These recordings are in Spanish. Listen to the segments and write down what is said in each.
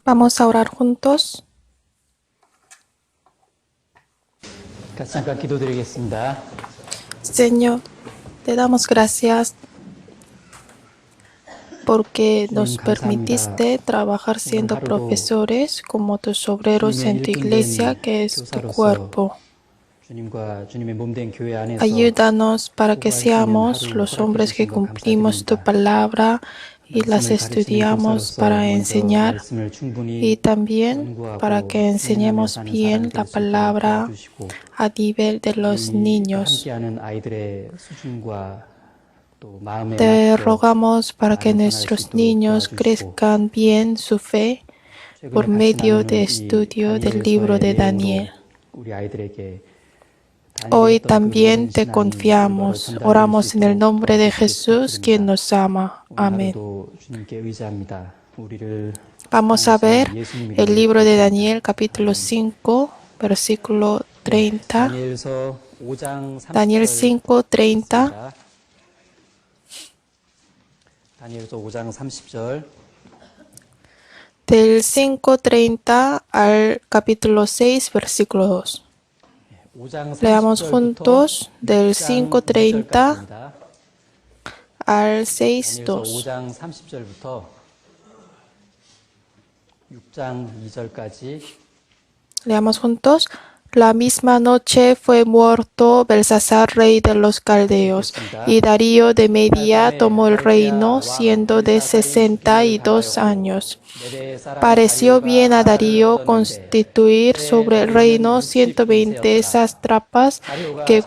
Vamos a orar juntos. 같이 잠깐 기도드리겠습니다. Señor, te damos gracias porque nos permitiste trabajar siendo profesores como tus obreros en tu iglesia, que es tu cuerpo. 주님과 주님의 몸된 교회 안에서 Ayúdanos para que seamos los hombres que cumplimos tu palabra y las estudiamos para enseñar, y también para que enseñemos bien la palabra a nivel de los niños. Te rogamos para que nuestros niños crezcan bien su fe por medio de estudio del libro de Daniel. Hoy también te confiamos. Oramos en el nombre de Jesús, quien nos ama. Amén. Vamos a ver el libro de Daniel, capítulo 5, versículo 30. Daniel 5, 30. Del 5:30 al capítulo 6, versículo 2. Leamos juntos del 5:30 al 6:2. 5장 30절부터 6장 2절까지. Leamos juntos. La misma noche fue muerto Belsasar, rey de los caldeos, y Darío de Media tomó el reino, siendo de 62 años. Pareció bien a Darío constituir sobre el reino 120 sátrapas que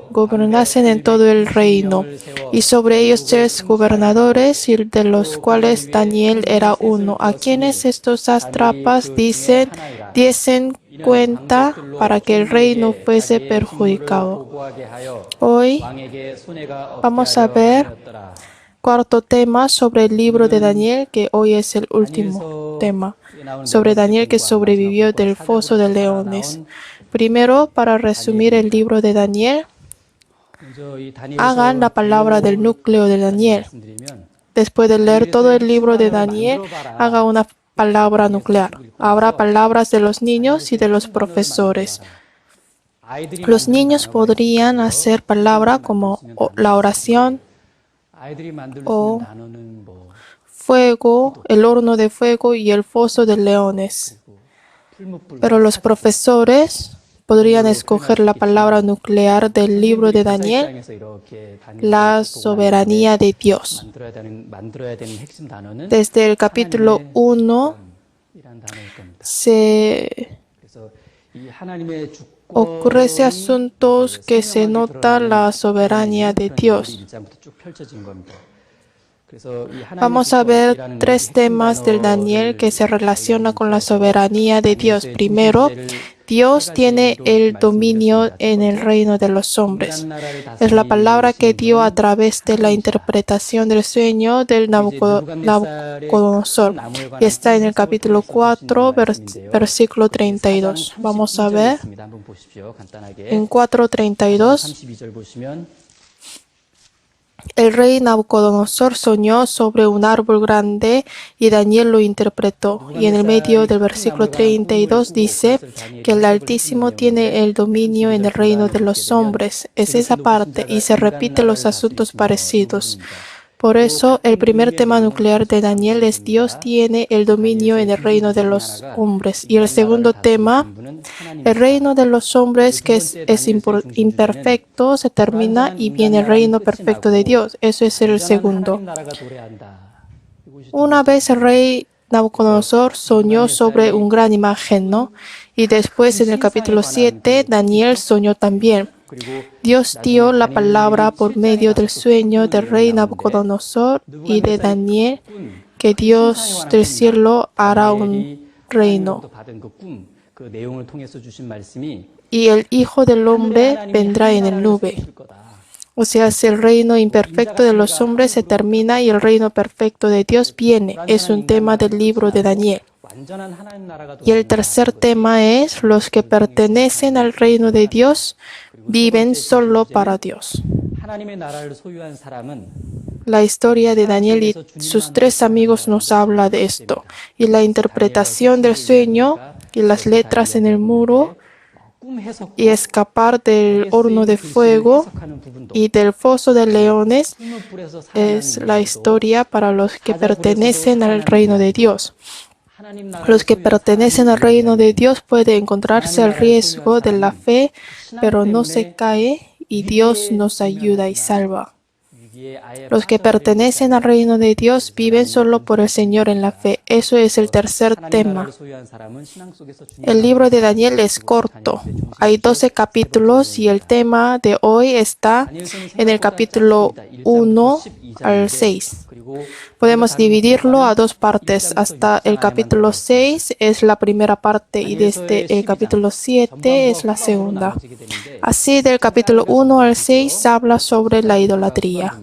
gobernasen en todo el reino, y sobre ellos 3 gobernadores, y de los cuales Daniel era uno, a quienes estos sátrapas diesen cuenta para que el rey no fuese perjudicado. Hoy vamos a ver cuarto tema sobre el libro de Daniel, que hoy es el último tema, sobre Daniel que sobrevivió del foso de leones. Primero, para resumir el libro de Daniel, hagan la palabra del núcleo de Daniel. Después de leer todo el libro de Daniel, haga una palabra nuclear. Habrá palabras de los niños y de los profesores. Los niños podrían hacer palabra como la oración o fuego, el horno de fuego y el foso de leones. Pero los profesores podrían escoger la palabra nuclear del libro de Daniel, la soberanía de Dios. Desde el capítulo 1 se ocurre ese asunto que se nota la soberanía de Dios. Vamos a ver 3 temas del Daniel que se relacionan con la soberanía de Dios. Primero, Dios tiene el dominio en el reino de los hombres. Es la palabra que dio a través de la interpretación del sueño del Nabucodonosor. Y está en el capítulo 4, versículo 32. Vamos a ver en 4:32. El rey Nabucodonosor soñó sobre un árbol grande y Daniel lo interpretó. Y en el medio del versículo 32 dice que el Altísimo tiene el dominio en el reino de los hombres. Es esa parte y se repiten los asuntos parecidos. Por eso, el primer tema nuclear de Daniel es Dios tiene el dominio en el reino de los hombres. Y el segundo tema, el reino de los hombres que es imperfecto, se termina y viene el reino perfecto de Dios. Eso es el segundo. Una vez el rey Nabucodonosor soñó sobre una gran imagen, ¿no? Y después en el capítulo 7, Daniel soñó también. Dios dio la palabra por medio del sueño del rey Nabucodonosor y de Daniel, que Dios del cielo hará un reino. Y el Hijo del Hombre vendrá en el nube. O sea, si el reino imperfecto de los hombres se termina y el reino perfecto de Dios viene. Es un tema del libro de Daniel. Y el tercer tema es los que pertenecen al reino de Dios viven solo para Dios. La historia de Daniel y sus 3 amigos nos habla de esto. Y la interpretación del sueño y las letras en el muro y escapar del horno de fuego y del foso de leones es la historia para los que pertenecen al reino de Dios. Los que pertenecen al reino de Dios pueden encontrarse al riesgo de la fe, pero no se cae y Dios nos ayuda y salva. Los que pertenecen al reino de Dios viven solo por el Señor en la fe. Eso es el tercer tema. El libro de Daniel es corto. Hay 12 capítulos y el tema de hoy está en el capítulo 1 al 6. Podemos dividirlo a 2 partes. Hasta el capítulo 6 es la primera parte y desde el capítulo 7 es la segunda. Así, del capítulo 1 al 6 habla sobre la idolatría.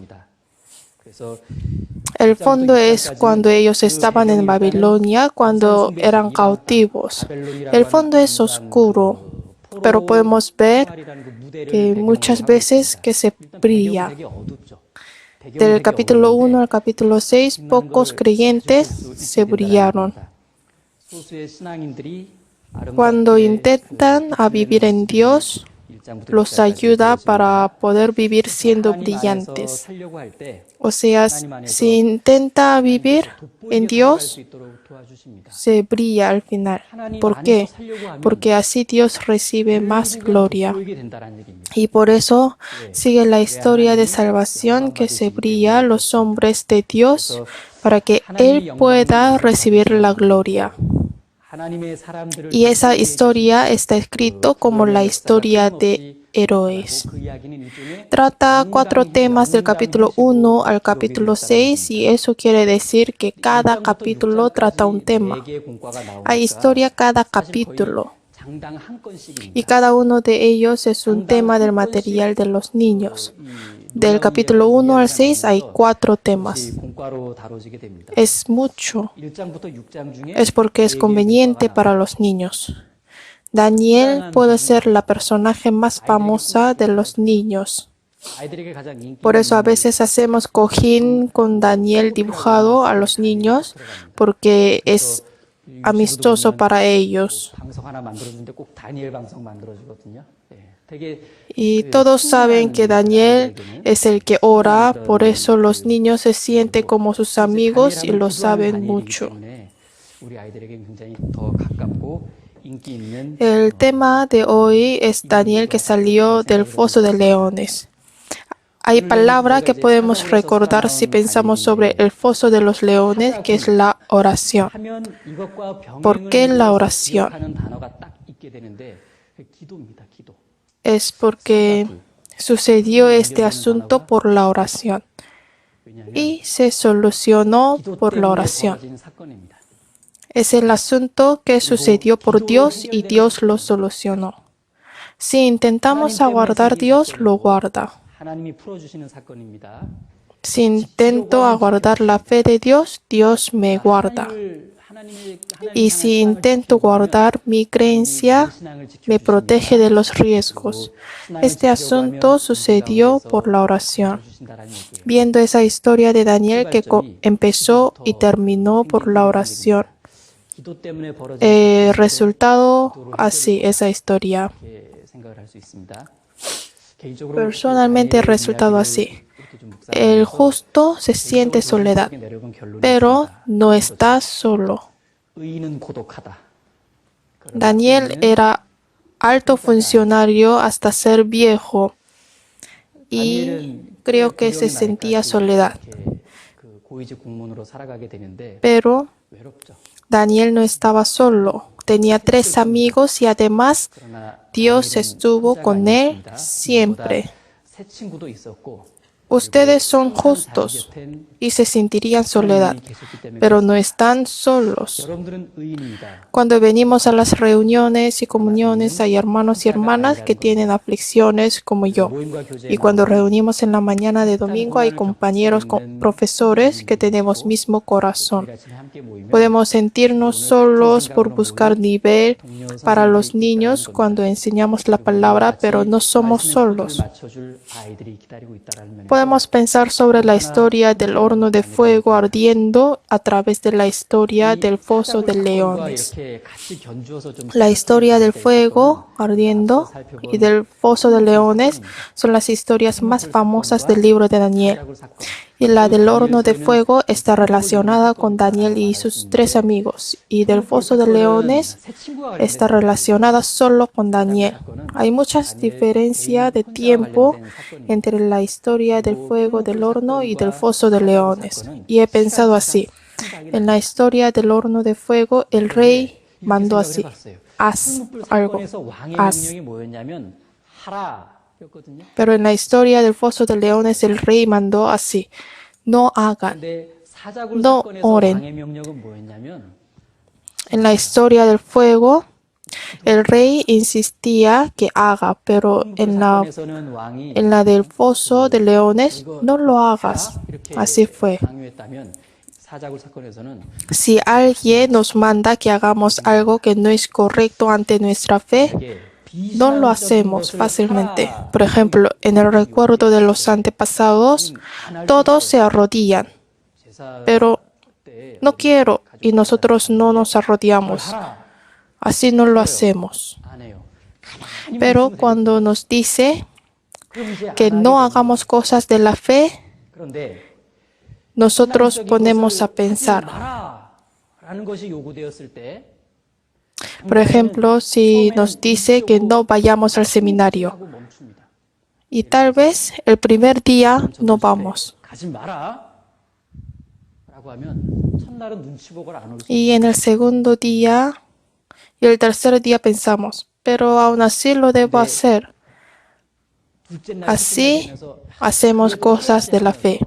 El fondo es cuando ellos estaban en Babilonia, cuando eran cautivos. El fondo es oscuro, pero podemos ver que muchas veces que se brilla. Del capítulo 1 al capítulo 6, pocos creyentes se brillaron. Cuando intentan a vivir en Dios, los ayuda para poder vivir siendo brillantes. O sea, si intenta vivir en Dios, se brilla al final. ¿Por qué? Porque así Dios recibe más gloria. Y por eso sigue la historia de salvación que se brilla a los hombres de Dios para que Él pueda recibir la gloria. Y esa historia está escrito como la historia de héroes. Trata 4 temas del capítulo 1 al capítulo 6 y eso quiere decir que cada capítulo trata un tema. Hay historia cada capítulo y cada uno de ellos es un tema del material de los niños. Del capítulo 1 al 6 hay 4 temas. Es mucho. Es porque es conveniente para los niños. Daniel puede ser la personaje más famosa de los niños. Por eso a veces hacemos cojín con Daniel dibujado a los niños porque es amistoso para ellos. Y todos saben que Daniel es el que ora, por eso los niños se sienten como sus amigos y lo saben mucho. El tema de hoy es Daniel que salió del foso de leones. Hay palabra que podemos recordar si pensamos sobre el foso de los leones, que es la oración. ¿Por qué la oración? Es porque sucedió este asunto por la oración y se solucionó por la oración. Es el asunto que sucedió por Dios y Dios lo solucionó. Si intentamos aguardar, Dios lo guarda. Si intento aguardar la fe de Dios, Dios me guarda. Y si intento guardar mi creencia, me protege de los riesgos. Este asunto sucedió por la oración. Viendo esa historia de Daniel que empezó y terminó por la oración. Resultado así, esa historia. Personalmente, el resultado así. El justo se siente soledad, pero no está solo. Daniel era alto funcionario hasta ser viejo y creo que se sentía soledad. Pero Daniel no estaba solo. Tenía 3 amigos y además Dios estuvo con él siempre. Ustedes son justos y se sentirían soledad, pero no están solos. Cuando venimos a las reuniones y comuniones hay hermanos y hermanas que tienen aflicciones como yo. Y cuando reunimos en la mañana de domingo hay compañeros profesores que tenemos mismo corazón. Podemos sentirnos solos por buscar nivel para los niños cuando enseñamos la palabra, pero no somos solos. Podemos podemos pensar sobre la historia del horno de fuego ardiendo a través de la historia del foso de leones. 이렇게 같이 견주어서 좀 La historia del 살펴볼 fuego 사건은 ardiendo 앞서 y 살펴본 del foso de leones son las historias más famosas del libro de Daniel. 사자굴 사건. Y la del horno de fuego está relacionada con Daniel y sus 3 amigos. Y del foso de leones 새 친구가 está relacionada solo con Daniel. Hay muchas diferencias de tiempo entre la historia del fuego del horno y del foso de leones. Y he pensado así. En la historia del horno de fuego, el rey mandó así. Haz algo. 사건에서 왕의 haz. 명령이 뭐였냐면 하라였거든요. Pero en la historia del foso de leones, el rey mandó así. No hagan. 근데 사자굴 No 사건에서 oren. 왕의 명령은 뭐였냐면 En la historia del fuego, el rey insistía que haga, pero 사건에서는 왕이 en la del foso de leones, no lo hagas. 이렇게 Así fue. 강요했다면 사자굴 사건에서는 Si alguien nos manda que hagamos algo que no es correcto ante nuestra fe, 이게 no lo hacemos fácilmente. Por ejemplo, en el recuerdo de los antepasados, todos se arrodillan, 제사 pero 때 no quiero y nosotros no nos arrodillamos. 하라 Así no lo hacemos. 안 해요. Pero cuando nos dice 그럼 이제 que no hagamos cosas de la fe, 그런데 nosotros ponemos a pensar. 라는 것이 요구되었을 때 Por ejemplo, si nos dice que no vayamos al seminario 하고 멈춥니다. y tal vez el primer día no vamos 가지 마라. 라고 하면 첫날은 눈치 보고를 안 올 수. y en el segundo día y el tercer día pensamos, pero aún así lo debo hacer. 둘째 날 Así 되면서 hacemos cosas de la fe.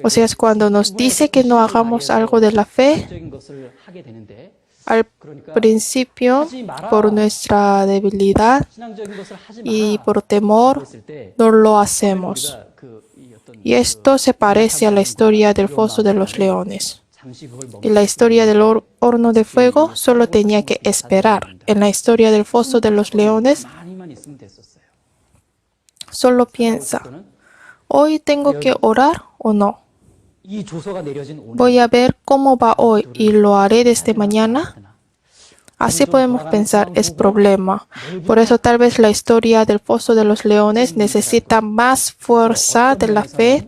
O sea, es cuando nos dice que no hagamos algo de la fe, 적인 것을 하게 되는데 al principio, por nuestra debilidad 신앙적인 것을 하지 y 마라. por temor, 했을 때 no lo hacemos. 우리가 이 어떤 Y esto se parece a la historia del foso de los leones. 잠시 그걸 Y la historia del horno de fuego solo tenía que esperar. En la historia del foso de los leones, 많이만 있으면 됐었어요. solo piensa, 그거는 ¿hoy tengo que orar o no? 이 조서가 내려진 오늘 Voy a ver cómo va hoy y lo haré desde mañana. Así podemos pensar, es problema. Por eso tal vez la historia del foso de los leones necesita más fuerza de la fe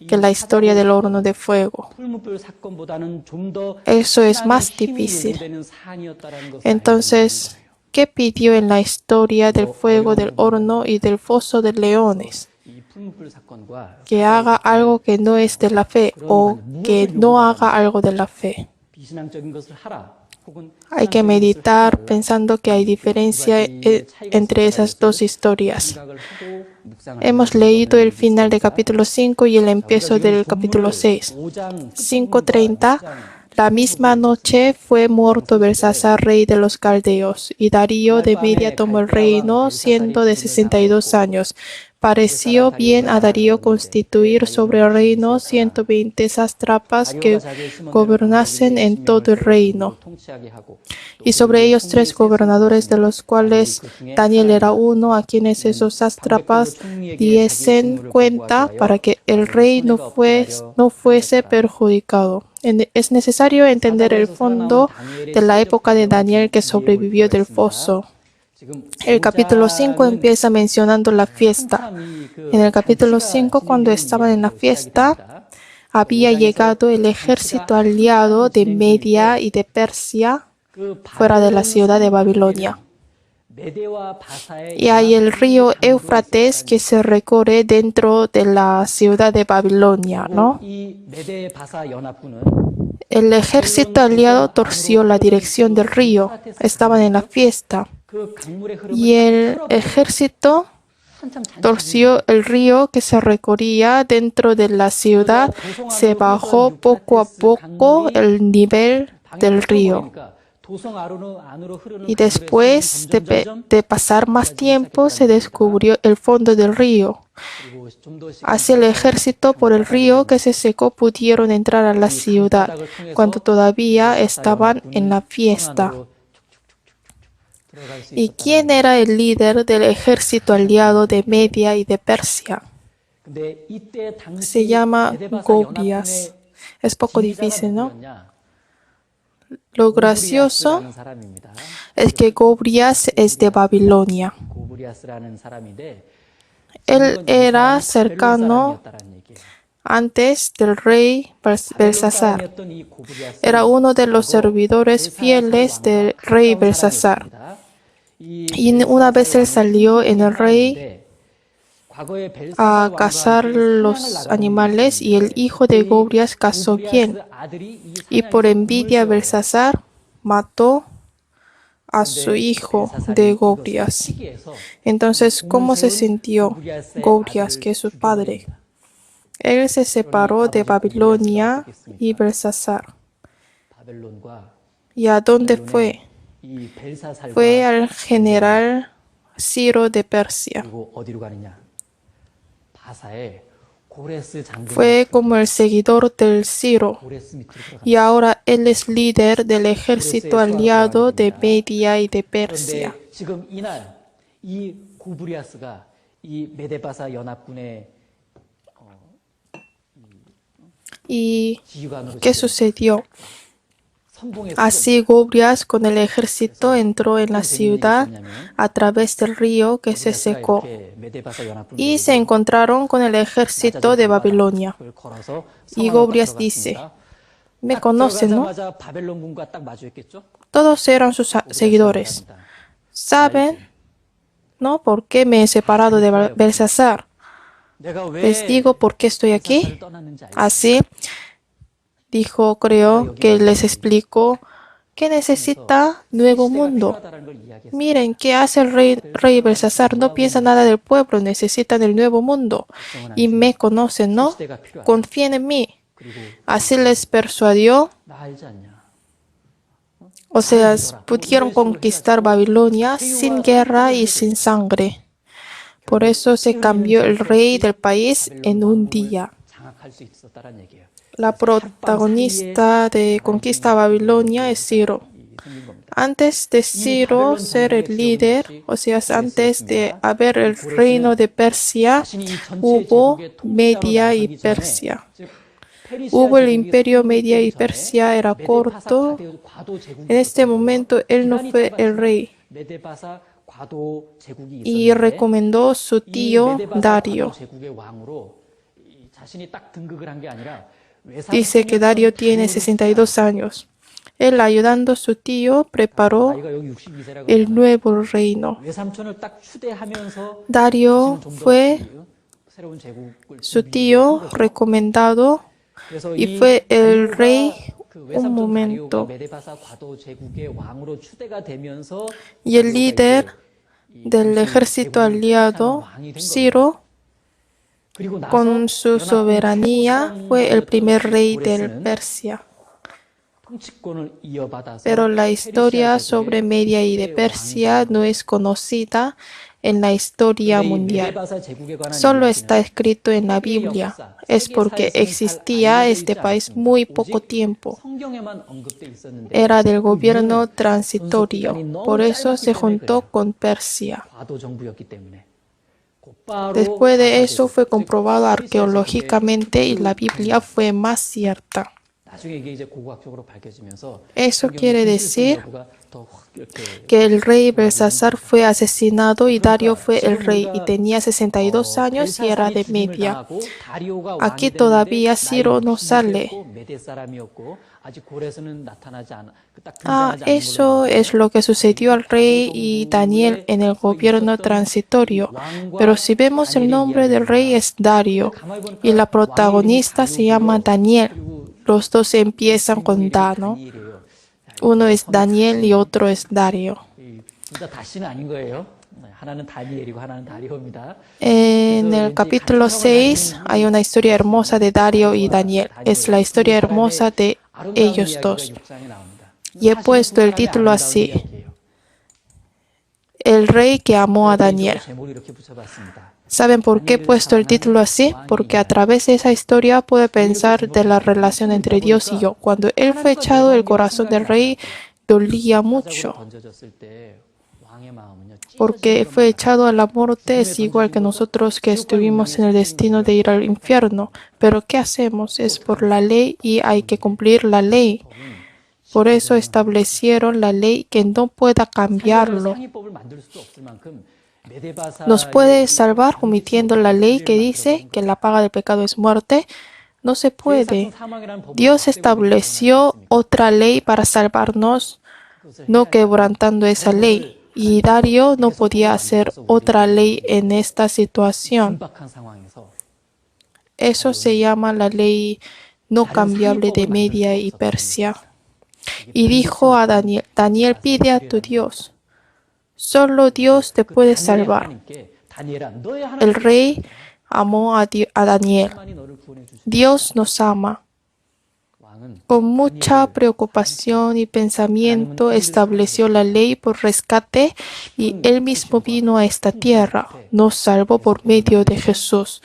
que la historia del horno de fuego. 풀무불 사건보다는 좀 더 Eso es más 힘이 difícil. 요구되는 사안이었다라는 것을 Entonces, ¿qué pidió en la historia del fuego del horno y del foso de leones? 이 풀무불 사건과 Que haga algo que no es de la fe o que no haga algo de la fe. 비신앙적인 것을 하라. 혹은 Hay que meditar pensando que hay diferencia entre esas dos historias. 생각을 하고 묵상을 Hemos leído el final del capítulo 5 y el empiezo del capítulo 6. 5:30. La misma noche fue muerto Belsasar, rey de los caldeos, y Darío de Media tomó el reino, siendo de 62 años. Pareció bien a Darío constituir sobre el reino 120 sátrapas que gobernasen en todo el reino, y sobre ellos 3 gobernadores, de los cuales Daniel era uno, a quienes esos sátrapas diesen cuenta para que el rey no fuese perjudicado. Es necesario entender el fondo de la época de Daniel que sobrevivió del foso. El capítulo 5 empieza mencionando la fiesta. En el capítulo 5, cuando estaban en la fiesta, había llegado el ejército aliado de Media y de Persia fuera de la ciudad de Babilonia. Y hay el río Éufrates que se recorre dentro de la ciudad de Babilonia, ¿no? El ejército aliado torció la dirección del río. Estaban en la fiesta. Y el ejército torció el río que se recorría dentro de la ciudad. Se bajó poco a poco el nivel del río. Y después de pasar más tiempo, se descubrió el fondo del río. Hacia el ejército por el río que se secó pudieron entrar a la ciudad cuando todavía estaban en la fiesta. ¿Y quién era el líder del ejército aliado de Media y de Persia? 근데 이때 Se 당시 llama 메데바사 Gobrias. 연합군의 Es poco 지휘자가 difícil, ¿no? 누구였냐? Lo gracioso 고브리아스라는 사람입니다. es que Gobrias es de Babilonia. 고브리아스라는 사람인데 Él 진국은 이 era 사람이 바벨론 cercano 사람이었다라는 얘기예요. antes del rey 바벨론 Belsasar. 사람이었던 이 고브리아스는 Era uno de los 과거 servidores 벨사살 fieles del 왕과 rey 가까운 Belsasar. 사람이었습니다. 이 Y una 벨사살 vez él 왕의 salió en el rey 사람인데 과거에 벨사살 a 왕과 cazar 함께 사냥을 los 나가는 일이 animales y el 있었는데 hijo 그때 de 이 Gobrias cazó bien. 고브리아스 아들이 이 Y por 사냥에서 궁을 envidia 세워요. Belsasar mató a su 그런데 hijo 벨사살이 de 이것을 Gobrias. 시기해서 Entonces, 궁을 ¿cómo se 세운 sintió 고브리아스의 Gobrias, 아들을 que es su padre? 죽여버립니다. Él se 그러니 separó de 아버지 고브리아스가 Babilonia y 어떻겠습니까? Belsasar. 바벨론과 ¿Y a dónde 바벨론의 fue? 이 벨사살과 Fue al general Ciro de Persia. 그리고 어디로 가느냐? 바사의 고레스 장군 Fue como el seguidor del Ciro. 고레스 밑으로 들어갑니다. Y ahora él es líder del 고레스의 ejército 수하로 aliado 들어가게 de 됩니다. Media y de Persia. 그런데 지금 이날 이 고브리아스가 이 메데바사 연합군의 ¿Y 지휘관으로 qué 지금 sucedió? 선봉에 Así Gobrias con el ejército entró en la 어떤 재밌는 일이 ciudad 있었냐면 a través del río que se 고브리아스가 secó 이렇게 메데바사 y se 연합군들에게 encontraron con el ejército de Babilonia. 그걸 걸어서 Y 성 안으로 딱 Gobrias dice, 들어갔습니다. me 딱 conocen, ¿no? 들어가자마자 바벨론군과 딱 마주했겠죠? Todos eran sus seguidores. 고브리아스가 ¿Saben, no? ¿Por qué me he separado de Belsasar? 내가 Les 왜 digo por qué estoy aquí. 벨사살을 떠났는지 알죠? Así dijo, creo que les explicó que necesita nuevo 시대가 mundo. 필요하다라는 걸 이야기했어요. Miren, ¿qué hace el rey Belsasar? No piensa nada del pueblo, necesitan el nuevo mundo. Y me conocen, ¿no? 시대가 필요하다. Confíen en mí. 그리고 Así les persuadió, 나 알지 않냐? o sea, pudieron conquistar Babilonia sin guerra y sin sangre. Por eso se cambió el rey del país en un día. 장악할 수 있었다라는 얘기예요. La protagonista de Conquista a Babilonia es Ciro. 생긴 겁니다. Antes de Ciro ser el líder, o sea, antes de haber el reino de Persia, 자신이 이 전체 hubo 제국의 통치자로 Media y 나서기 전에, Persia. 즉 페르시아 Hubo el 제국이 imperio Media y 성립되기 전에 Persia, era 메데바사 corto. 과도 제국이 En este 있었던 momento 거예요. él no 기간이 fue el 짧았지만 rey 메데바사 과도 제국이 y 있었는데 recomendó su 이 tío 메데바사 Dario. 과도 제국의 왕으로 이 자신이 딱 등극을 한 게 아니라 Dice que Dario tiene 62 años. Él, ayudando a su tío, preparó 나이가 여기 62세라고 el nuevo reino. 외삼촌을 딱 추대하면서 Dario 자신은 좀더 fue 새로운 제국을 su 준비한 tío 거죠. recomendado 그래서 y 이 fue el 다리오가 rey 그 un 외삼촌 momento. 다리오가 메데바사 과도 제국의 왕으로 추대가 되면서 Y el 다리오가 líder 이제 이 del 당시 ejército 제국을 aliado, 통치하는 왕이 된 거예요. Ciro, 그리고 나서 con su 연합군 soberanía, 최고 fue el 장군이었던 primer rey 이 del 고레스는 Persia. 통치권을 이어받아서 Pero la historia 페르시아 sobre 제국의 Media y de 최대 Persia 왕이 no es conocida en la historia 근데 이 mundial. 메데바사 제국에 관한 Solo 이야기는 está escrito en la 세계 Biblia. 역사, Es 세계 porque 사에서는 잘 existía 알려져 este 있지 país 않습니다. muy poco 오직 tiempo. 성경에만 언급돼 있었는데 Era del 그 gobierno 이유는 transitorio. 전속 기간이 너무 Por eso 짧았기 se 때문에 juntó 그래요. con Persia. 과도 정부였기 때문에 곧바로 Después de 바사 eso 제국, fue 즉 comprobado 페르시아 arqueológicamente y la Biblia fue más cierta. 나중에 이게 이제 고고학적으로 밝혀지면서 Eso 성경의 quiere 진실성 decir 여부가 더 확 이렇게 que el rey Belsasar fue asesinado y Dario fue el rey y tenía 62 años y era de Media. Aquí todavía Ciro no sale. Eso es lo que sucedió al rey y Daniel en el gobierno transitorio. Pero si vemos el nombre del rey es Dario y la protagonista se llama Daniel. Los dos empiezan con Da, ¿no? Uno es Daniel y otro es Dario. 둘다 다시는 아닌 거예요. 하나는 다니엘이고 하나는 다리오입니다. En el capítulo 6 hay una historia hermosa de Dario y Daniel. Es la historia hermosa de ellos dos. Y he puesto el título así: El rey que amó a Daniel. ¿Saben por qué he puesto el título así? Porque a través de esa historia puede pensar de la relación entre Dios y yo. Cuando él fue echado, el corazón del rey dolía mucho. 왕의 마음은요, porque 찢어지는 fue 것만 echado a la muerte, es igual que nosotros que estuvimos en el destino de ir al infierno. Pero ¿qué hacemos? Es por la ley y hay que cumplir la ley. Por eso establecieron la ley que no pueda cambiarlo. 상위법을 만들 수도 없을 만큼 Nos 메데바사의 puede salvar omitiendo la ley que dice que la paga del pecado es muerte. No se puede. Dios estableció otra ley para salvarnos, no quebrantando esa ley. Y Darío no podía hacer otra ley en esta situación. 긴박한 상황에서 Eso se llama la ley no cambiable de Media y Persia. Y dijo a Daniel, Daniel, pide a tu Dios. Solo Dios te puede salvar. 하나님께 다니엘아 너의 하나님 El rey amó a Daniel. 하나님만이 너를 구원해 주시오. Dios nos ama. 왕은 Con mucha preocupación y pensamiento estableció la ley por rescate y él mismo vino a esta tierra. Nos salvó por medio de Jesús.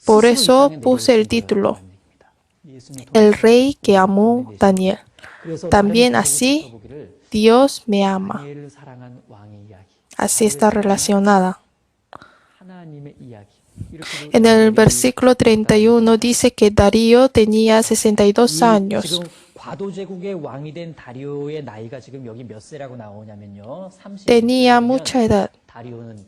Por eso puse el título, El rey que amó Daniel. También así, Dios me ama. 다니엘을 사랑한 왕의 이야기. Así está relacionada. 하나님의 이야기. 이렇게 En el versículo 31 dice que Darío tenía 62 años. 지금 과도 제국의 왕이 된 다리오의 나이가 지금 여기 몇 세라고 나오냐면요. 30. Tenía mucha edad, 다리오는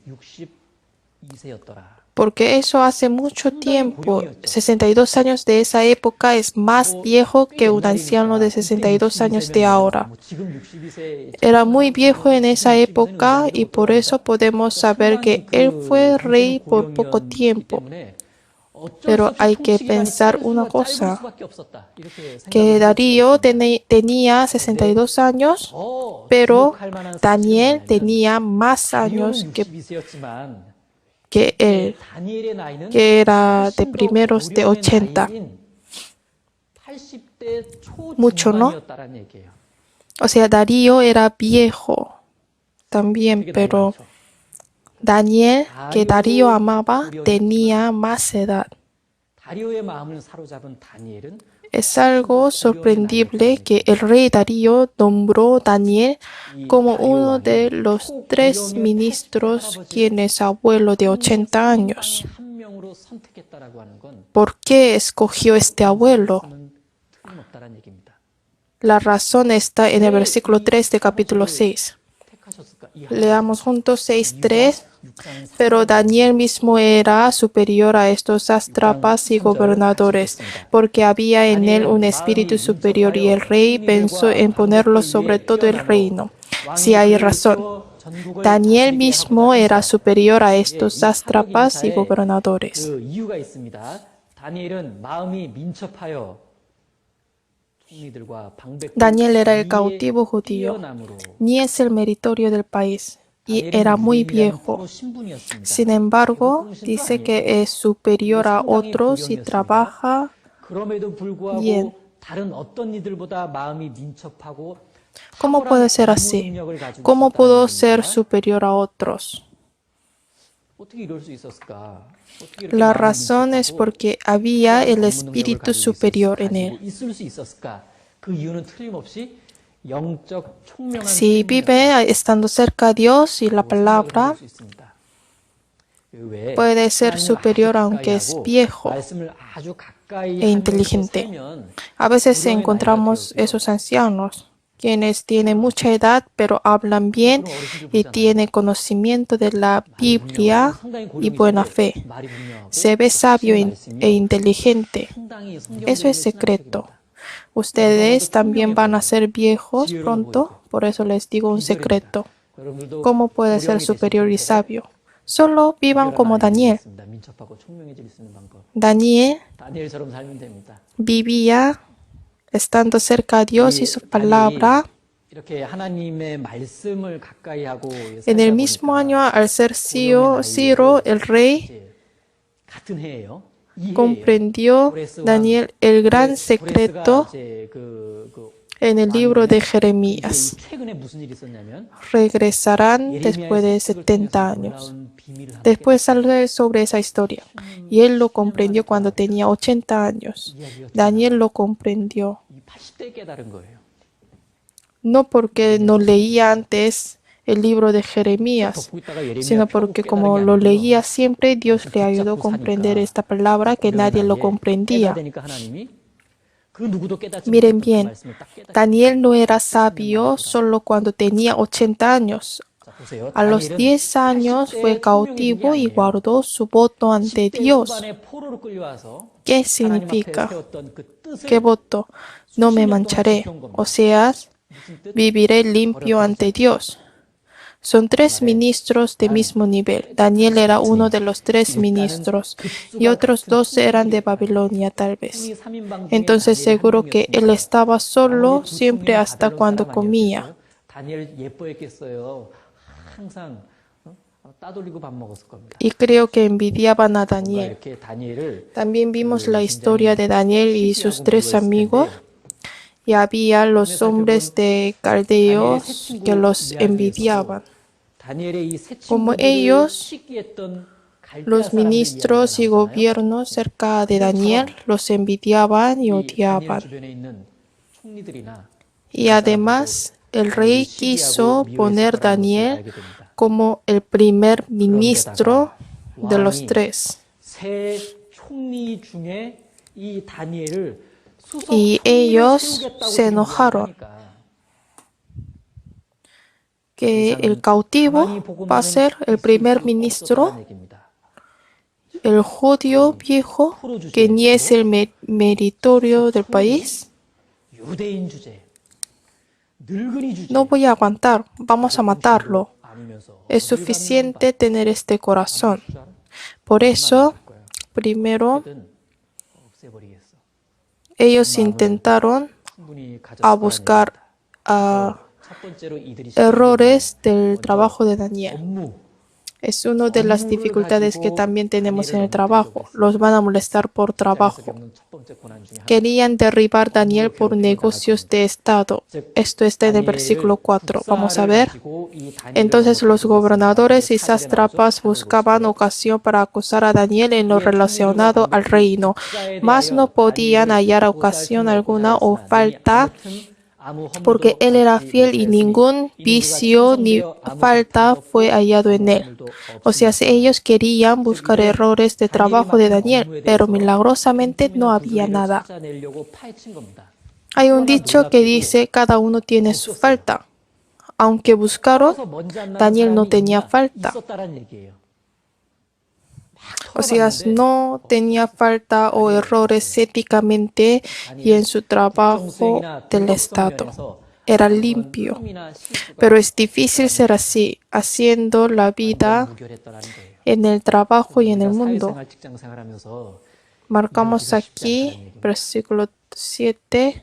62세였더라. porque eso hace mucho tiempo. 62 años de esa época es más viejo que un anciano de 62 años de ahora. 지금 62세 Era muy viejo en esa época y por eso podemos saber que él fue rey por poco tiempo. Pero hay que pensar una cosa, que Darío tenía 62 años, pero Daniel tenía más años que él, que era de primeros de 80. Mucho, ¿no? O sea, Darío era viejo también, pero Daniel, que Darío amaba, tenía más edad. 다리오의 마음을 사로잡은 다니엘은 Es algo sorprendible que el rey Darío nombró Daniel como uno de los 3 ministros quien es abuelo de 80 años. 한 명으로 선택했다라고 하는 건 ¿Por qué escogió este abuelo? 틀림없다라는 얘기입니다. La razón está en el versículo 3 de capítulo 6. 택하셨을까? 이 Leamos juntos 6:3. Pero Daniel mismo era superior a estos sátrapas y gobernadores, porque había en él un espíritu superior y el rey pensó en ponerlo sobre todo el reino. Si hay razón, Daniel mismo era superior a estos sátrapas y gobernadores. 그 이유가 있습니다. 다니엘은 마음이 민첩하여 총리들과 방백들 Daniel era el cautivo judío, ni es el meritorio del país, y era muy viejo. Sin embargo, dice que es superior a otros y trabaja 그럼에도 불구하고 bien. 다른 어떤 이들보다 마음이 민첩하고 ¿Cómo puede ser así? ¿Cómo pudo ser superior a otros? 어떻게 이럴 수 있었을까? 어떻게 이렇게 La 마음이 razón es 민첩하고 porque había el 전문 espíritu 능력을 superior en 가지고 él. 있을 수 있었을까? 그 이유는 틀림없이 영적 총명한 Si vive estando cerca a Dios y la palabra, 수 있습니다. 그 외에 puede ser 하나님을 superior 아주 aunque es 가까이 하고 viejo 말씀을 아주 가까이 e inteligente. 살면 A veces 불량의 encontramos 나이가 되어서요. esos ancianos, quienes tienen mucha edad pero hablan bien y tienen conocimiento de la Biblia 상당히 y 고령이신데 buena fe. 말이 분명하고 Se ve sabio 말씀이 e inteligente. 상당히 Eso es secreto. Ustedes también van a ser viejos pronto, por eso les digo un secreto. 여러분들도 ¿Cómo puede ser superior y sabio? Solo vivan como Daniel. 민첩하고 총명해질 수 있는 방법. Daniel 다니엘처럼 살면 됩니다. vivía estando cerca a Dios y su palabra. 이렇게 하나님의 말씀을 가까이 하고 En el mismo año, al ser Ciro el rey, 같은 해예요. 이 해예요. comprendió Daniel el gran secreto en el libro de Jeremías. 최근에 무슨 일이 있었냐면 Regresarán después de 70 años. Después hablé sobre esa historia. Y él lo comprendió cuando tenía 80 años. Daniel lo comprendió. 이 80대 깨달은 거예요. No porque no leía antes el libro de Jeremías, sino porque como lo leía siempre, Dios le ayudó a comprender esta palabra que nadie lo comprendía. Miren bien, Daniel no era sabio solo cuando tenía 80 años. A los 10 años fue cautivo y guardó su voto ante Dios. ¿Qué significa? ¿Qué voto? No me mancharé, o sea, viviré limpio ante Dios. Son 3 ministros de mismo nivel. Daniel era uno de los 3 ministros y otros 2 eran de Babilonia tal vez. Entonces seguro que él estaba solo siempre hasta cuando comía. Y creo que envidiaban a Daniel. También vimos la historia de Daniel y sus 3 amigos. Y había los hombres de Caldeos que los envidiaban. Como ellos, los ministros y gobiernos cerca de Daniel los envidiaban y odiaban. Y además, el rey quiso poner a Daniel como el primer ministro de los 3. Y ellos se enojaron que el cautivo va a ser el primer ministro, el judío viejo, que ni es el meritorio del país. No voy a aguantar, vamos a matarlo. Es suficiente tener este corazón. Por eso, primero, ellos intentaron buscar errores del trabajo de Daniel. Es una de las dificultades que también tenemos en el trabajo. Los van a molestar por trabajo. Querían derribar a Daniel por negocios de Estado. Esto está en el versículo 4. Vamos a ver. Entonces los gobernadores y sátrapas buscaban ocasión para acusar a Daniel en lo relacionado al reino, mas no podían hallar ocasión alguna o falta, porque él era fiel y ningún vicio ni falta fue hallado en él. O sea, ellos querían buscar errores de trabajo de Daniel, pero milagrosamente no había nada. Hay un dicho que dice, cada uno tiene su falta. Aunque buscaron, Daniel no tenía falta. O sea, no tenía falta o errores éticamente y en su trabajo del Estado. Era limpio. Pero es difícil ser así, haciendo la vida en el trabajo y en el mundo. Marcamos aquí, versículo 7.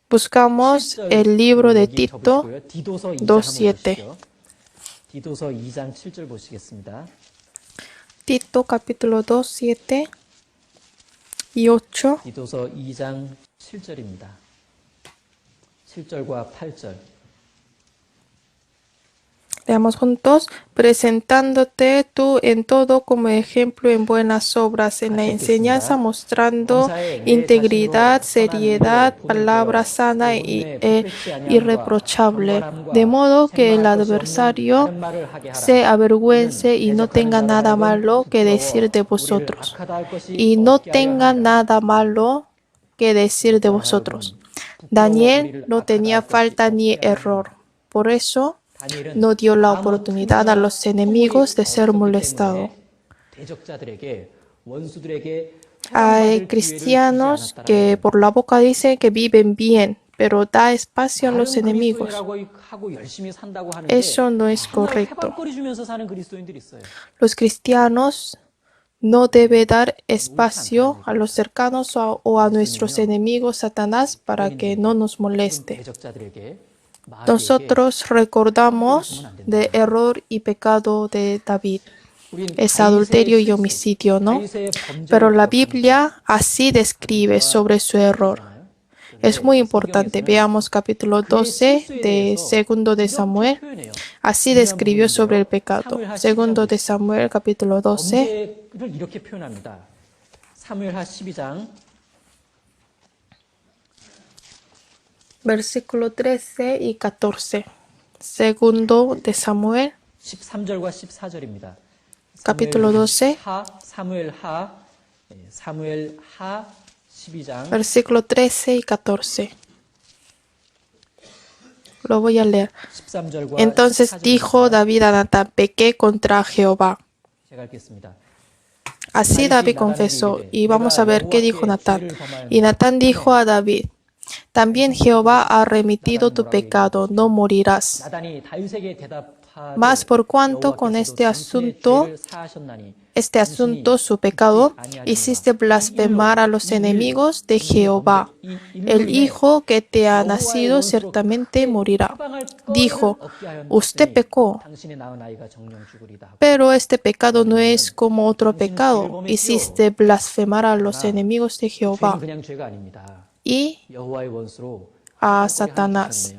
Buscamos el libro de Tito 2:7. 디도서 2장 7절 보시겠습니다. Tito capítulo 2, 7 y 8. 디도서 2장 7절입니다. 7절과 8절. Leamos juntos. Presentándote tú en todo como ejemplo en buenas obras, en la enseñanza mostrando integridad, seriedad, palabra sana e irreprochable, de modo que el adversario se avergüence y no tenga nada malo que decir de vosotros. Y no tenga nada malo que decir de vosotros. Daniel no tenía falta ni error. Por eso no dio la oportunidad a los enemigos de ser molestados. Hay cristianos que por la boca dicen que viven bien, pero da espacio a los enemigos. Eso no es correcto. Los cristianos no deben dar espacio a los cercanos o a nuestros enemigos Satanás para que no nos moleste. Nosotros recordamos de error y pecado de David. Es adulterio y homicidio, ¿no? Pero la Biblia así describe sobre su error. Es muy importante. Veamos capítulo 12 de Segundo de Samuel. Así describió sobre el pecado. Segundo de Samuel, capítulo 12. Versículo 13 y 14. Segundo de Samuel, 13절과 14절입니다. capítulo 12, 사무엘 하 12장 versículo 13 y 14. Lo voy a leer. 13절과 Entonces 14절입니다. dijo David a Natán, pequé contra Jehová. 제가 읽겠습니다. Así David confesó, y vamos a ver qué dijo Natán. Y Natán dijo a David, también Jehová ha remitido tu pecado, no morirás. 나단이 다윗에게 대답하되 Mas por cuanto con este asunto su pecado, hiciste blasfemar a los enemigos de Jehová. El hijo que te ha nacido ciertamente morirá. Dijo, usted pecó, pero este pecado no es como otro pecado. Hiciste blasfemar a los enemigos de Jehová 그냥 죄가 아닙니다. y 여호와의 원수로 a Satanás.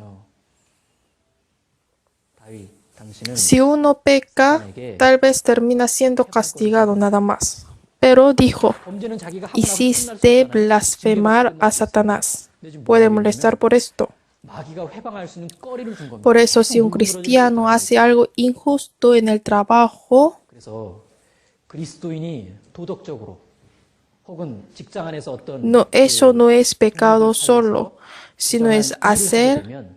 다윗, 당신은 Si uno peca, tal vez termina siendo castigado nada más. Pero dijo, 범죄는 자기가 하고 나서 hiciste blasfemar a Satanás. Puede molestar por esto. 마귀가 회방할 수 있는 꺼리를 준 겁니다. Por eso, si un cristiano hace algo injusto en el trabajo, 그래서 그리스도인이 도덕적으로 혹은 직장 안에서 어떤 no, eso no es pecado solo, sino es hacer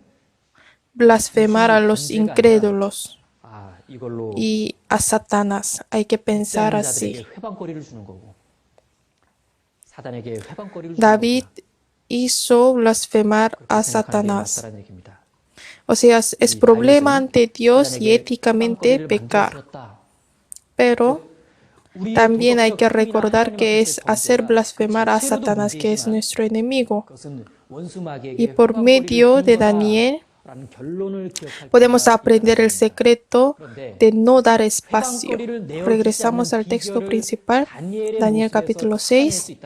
blasfemar a los incrédulos 아, 이걸로 y a Satanás. Hay que pensar así. 자들에게 회방거리를 주는 거고 사단에게 회방거리를 주는 David hizo blasfemar a Satanás. 맞다라는 얘기입니다. O sea, es problema ante Dios y éticamente pecar. Pero también hay que recordar que es hacer blasfemar a Satanás, que es nuestro enemigo. Y por medio de Daniel podemos aprender el secreto de no dar espacio. Regresamos al texto principal, Daniel capítulo 6.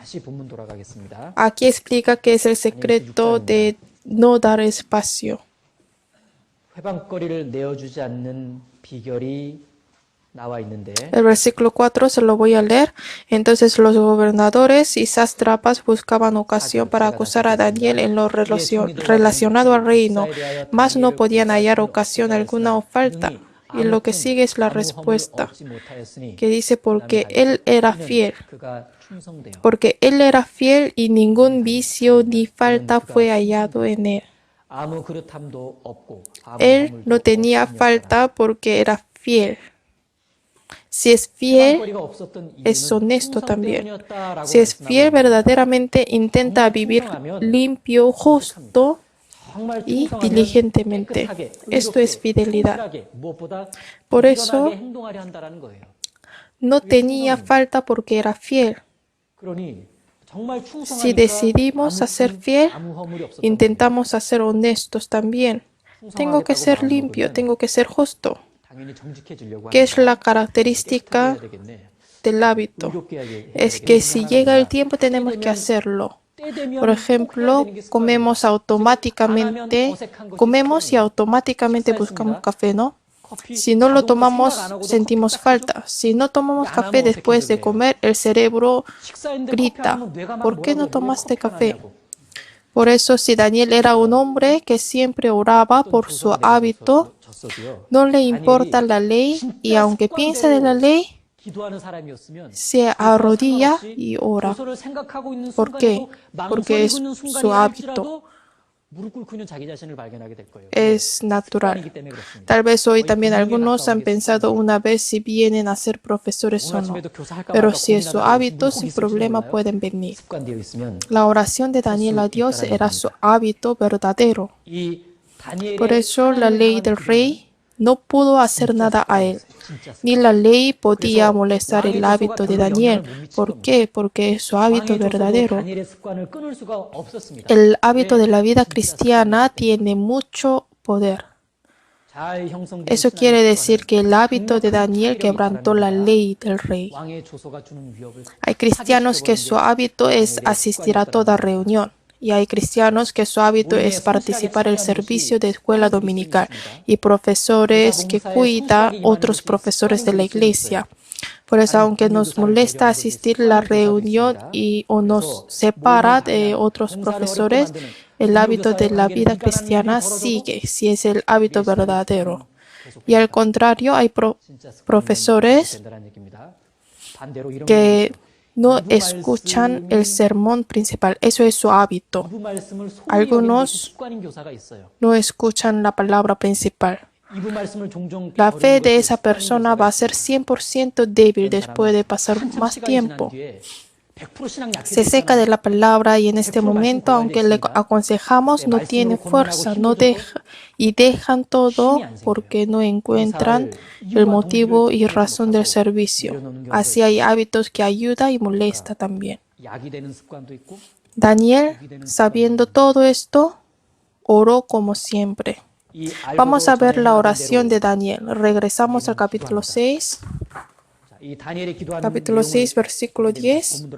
다시 본문 돌아가겠습니다. Aquí explica que es el secreto de no dar espacio. 회방거리를 내어주지 않는 비결이 나와 있는데 El versículo 4 se lo voy a leer. Entonces los gobernadores y sátrapas buscaban ocasión para acusar a Daniel en lo relacionado al reino, mas no podían hallar ocasión alguna o falta. Y lo que sigue es la respuesta, que dice porque él era fiel. Porque él era fiel y ningún vicio ni falta fue hallado en él. Él no tenía falta porque era fiel. Si es fiel, es honesto también. Si es fiel, verdaderamente intenta vivir limpio, justo y diligentemente. Esto es fidelidad. Por eso, no tenía falta porque era fiel. Si decidimos hacer fiel, intentamos ser honestos también. Tengo que ser limpio, tengo que ser justo. ¿Qué es la característica del hábito? Es que si llega el tiempo tenemos que hacerlo. Por ejemplo, comemos y automáticamente buscamos café, ¿no? Si no lo tomamos, sentimos falta. Si no tomamos café después de comer, el cerebro grita, ¿por qué no tomaste café? Por eso, si Daniel era un hombre que siempre oraba por su hábito, no le importa la ley y aunque piensa de la ley, se arrodilla y ora. ¿Por qué? Porque es su hábito. Es natural. Tal vez hoy también algunos han pensado una vez si vienen a ser profesores o no. Pero si es su hábito, sin problema pueden venir. La oración de Daniel a Dios era su hábito verdadero. Por eso la ley del rey no pudo hacer nada a él, ni la ley podía molestar el hábito de Daniel. ¿Por qué? Porque es su hábito verdadero. El hábito de la vida cristiana tiene mucho poder. Eso quiere decir que el hábito de Daniel quebrantó la ley del rey. Hay cristianos que su hábito es asistir a toda reunión. Y hay cristianos que su hábito es participar en el servicio de escuela dominical y profesores que cuidan otros profesores de la iglesia. Por eso, aunque nos molesta asistir a la reunión o nos separa de otros profesores, el hábito de la vida cristiana sigue, si es el hábito verdadero. Y al contrario, hay profesores que no escuchan el sermón principal. Eso es su hábito. Algunos no escuchan la palabra principal. La fe de esa persona va a ser 100% débil después de pasar más tiempo. Se seca de la palabra y en este momento, aunque le aconsejamos, no tiene fuerza, y dejan todo porque no encuentran el motivo y razón del servicio. Así hay hábitos que ayuda y molesta también. Daniel, sabiendo todo esto, oró como siempre. Vamos a ver la oración de Daniel. Regresamos al capítulo 6. Capítulo 6, versículo 10.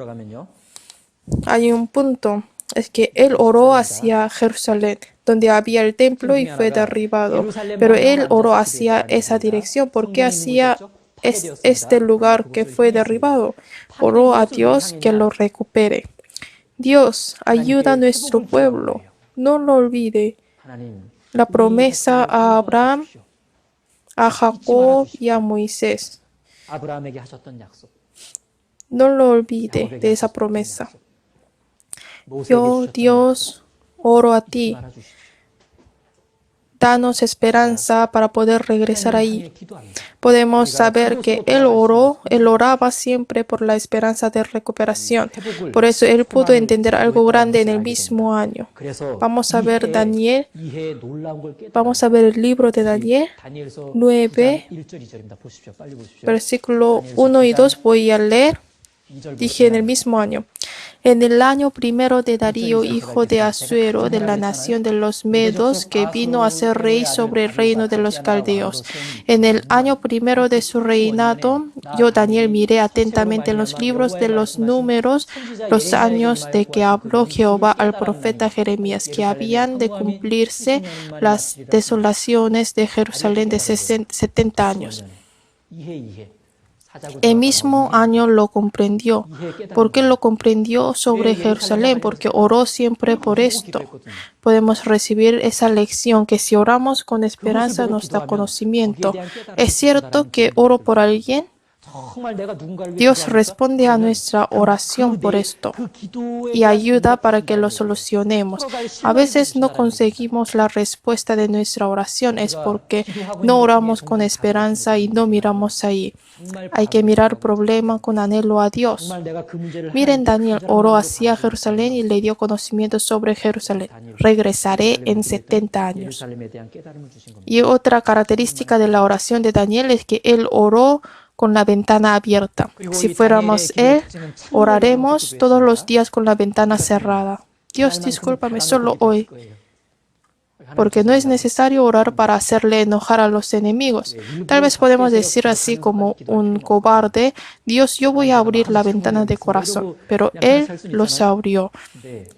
Hay un punto. Es que él oró hacia Jerusalén, donde había el templo y fue derribado. Pero él oró hacia esa dirección. ¿Por qué hacia este lugar que fue derribado? Oró a Dios que lo recupere. Dios, ayuda a nuestro pueblo. No lo olvide. La promesa a Abraham, a Jacob y a Moisés. No lo olvide de esa promesa. Yo, Dios, oro a ti. Danos esperanza para poder regresar ahí. Podemos saber que él oraba siempre por la esperanza de recuperación. Por eso él pudo entender algo grande en el mismo año. Vamos a ver Daniel. Vamos a ver el libro de Daniel 9, versículo 1 y 2. Voy a leer. Dije en el mismo año. En el año primero de Darío, hijo de Asuero, de la nación de los Medos, que vino a ser rey sobre el reino de los caldeos. En el año primero de su reinado, yo, Daniel, miré atentamente en los libros de los números los años de que habló Jehová al profeta Jeremías, que habían de cumplirse las desolaciones de Jerusalén de 70 años. El mismo año lo comprendió. ¿Por qué lo comprendió sobre Jerusalén? Porque oró siempre por esto. Podemos recibir esa lección que si oramos con esperanza nos da conocimiento. ¿Es cierto que oro por alguien? Dios responde a nuestra oración por esto y ayuda para que lo solucionemos. A veces no conseguimos la respuesta de nuestra oración, es porque no oramos con esperanza y no miramos ahí. Hay que mirar el problema con anhelo a Dios. Miren, Daniel oró hacia Jerusalén y le dio conocimiento sobre Jerusalén. Regresaré en 70 años. Y otra característica de la oración de Daniel es que él oró con la ventana abierta. Si fuéramos él, oraremos todos los días con la ventana cerrada. Dios, discúlpame, solo hoy. Porque no es necesario orar para hacerle enojar a los enemigos. Tal vez podemos decir así como un cobarde: Dios, yo voy a abrir la ventana de corazón. Pero él los abrió.